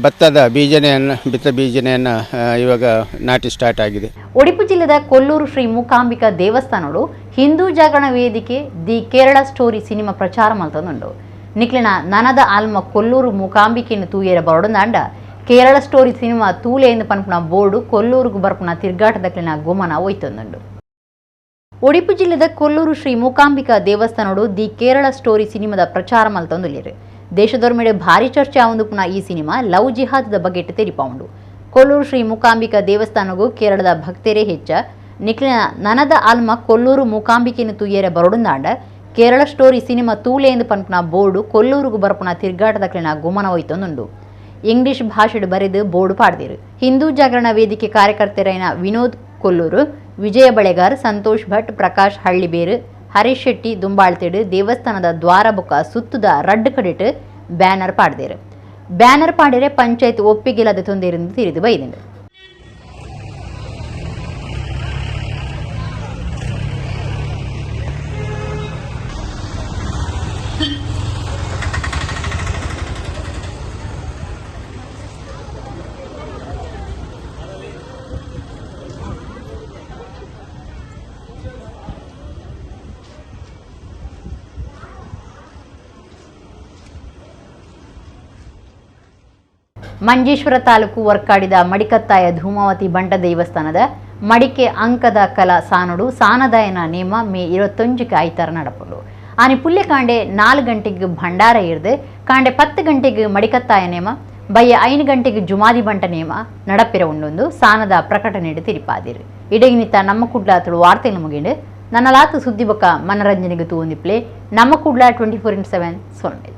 ಭತ್ತದ ಬೀಜನೆಯನ್ನು ಇವಾಗ ನಾಟಿ ಸ್ಟಾರ್ಟ್ ಆಗಿದೆ. ಉಡುಪಿ ಜಿಲ್ಲೆದ Kollur Shri Mookambika ದೇವಸ್ಥಾನಡು Hindu Jagarana Vedike the Kerala story cinema ಪ್ರಚಾರ ಮಲ್ತೊಂದುಂಡು. ನಿಕ್ಲಿನ ನನದ ಆಲ್ಮ ಕೊಲ್ಲೂರು ಮೂಕಾಂಬಿಕೆಯನ್ನು ತೂಯೇರ ಬರಡೊಂದಾಂಡ ಕೇರಳ ಸ್ಟೋರಿ ಸಿನಿಮಾ ತೂಲೆ ಎಂದು ಪನ್ಪುನ ಬೋರ್ಡು ಕೊಲ್ಲೂರುಗು ಬರ್ಪುನ ತಿರ್ಗಾಟದಕ್ಲಿನ ಗೊಮನ ಒಯ್ತೊಂದುಂಡು. ಉಡುಪಿ ಜಿಲ್ಲೆದ ಕೊಲ್ಲೂರು ಶ್ರೀ ಮೂಕಾಂಬಿಕಾ ದೇವಸ್ಥಾನಡು ದಿ ಕೇರಳ ಸ್ಟೋರಿ ಸಿನಿಮಾದ ಪ್ರಚಾರ ಮಲ್ತೊಂದುಲ್ಲೇರು. ದೇಶದೊರ್ಮೆಡೆ ಭಾರಿ ಚರ್ಚೆ ಆವೊಂದುಪುನ ಈ ಸಿನಿಮಾ ಲವ್ ಜಿಹಾದದ ಬಗ್ಗೆ ತೆರಿಪಾವುಂಡು. ಕೊಲ್ಲೂರು ಶ್ರೀ ಮೂಕಾಂಬಿಕಾ ದೇವಸ್ಥಾನಗೂ ಕೇರಳದ ಭಕ್ತರೇ ಹೆಚ್ಚ. ನಿಕ್ಲಿನ ನನದ ಆಲ್ಮ ಕೊಲ್ಲೂರು ಮೂಕಾಂಬಿಕೆಯನ್ನು ತೂಯೇರ ಬರಡುಂದಾಂಡ ಕೇರಳ ಸ್ಟೋರಿ ಸಿನಿಮಾ ತೂಲೆ ಎಂದು ಪನ್ಪುನ ಬೋರ್ಡು ಕೊಲ್ಲೂರುಗು ಬರ್ಪುನ ತಿರ್ಗಾಟದಕ್ಲಿನ ಗುಮನ ಒಯ್ತೊಂದುಂಡು. ಇಂಗ್ಲಿಷ್ ಭಾಷೆಡು ಬರೆದು ಬೋರ್ಡು ಪಾಡ್ದಿರು. ಹಿಂದೂ ಜಾಗರಣ ವೇದಿಕೆ ಕಾರ್ಯಕರ್ತರೈನ ವಿನೋದ್ ಕೊಲ್ಲೂರು, ವಿಜಯ ಬಳೆಗಾರ್, ಸಂತೋಷ್ ಭಟ್, ಪ್ರಕಾಶ್ ಹಳ್ಳಿಬೇರು, ಹರೀಶ್ ಶೆಟ್ಟಿ ದುಂಬಾಳ್ತಿಡು ದೇವಸ್ಥಾನದ ದ್ವಾರ ಬೊಕ್ಕ ಸುತ್ತದ ರಡ್ಡು ಕಡಿಟ್ಟು ಬ್ಯಾನರ್ ಪಾಡ್ದೇರು. ಬ್ಯಾನರ್ ಪಾಡಿರೆ ಪಂಚಾಯತ್ ಒಪ್ಪಿಗೆಲ್ಲದೆ ತೊಂದರೆಂದು ತಿಳಿದು ಬೈದಿಂಡು. ಮಂಜೇಶ್ವರ ತಾಲೂಕು ವರ್ಕಾಡಿದ ಮಡಿಕತ್ತಾಯ ಧೂಮಾವತಿ ಬಂಟ ದೇವಸ್ಥಾನದ ಮಡಿಕೆ ಅಂಕದ ಕಲಾ ಸಾನುಡು ಸಾನದಾಯನ ನೇಮ ಮೇ 21ಕ್ಕೆ ಐತಾರ ನಡಪಲು. ಆನೆ ಪುಲ್ಯ ಕಾಂಡೆ 4 ಗಂಟೆಗೆ ಭಂಡಾರ ಇರ್ದು ಕಾಂಡೆ 10 ಗಂಟೆಗೆ ಮಡಿಕತ್ತಾಯ ನೇಮ ಬಯ್ಯ 5 ಗಂಟೆಗೆ ಜುಮಾದಿ ಬಂಟ ನೇಮ ನಡಪಿರ ಉಂಡೊಂದು ಸಾನದ ಪ್ರಕಟಣೆ ತಿರಿಪಾದಿರು. ಇಡಗಿನಿತ ನಮ್ಮ ಕುಡ್ಲ ತುಳು ವಾರ್ತೆಯನ್ನು ಮುಗಿಂಡು ನನ್ನ ಲಾತು ಸುದ್ದಿ ಬೊಕ್ಕ ಮನರಂಜನೆಗೆ ತೂಂದಿಪ್ಲೆ ನಮ್ಮ ಕುಡ್ಲ 24/7 ಸೊನ್ನೆ.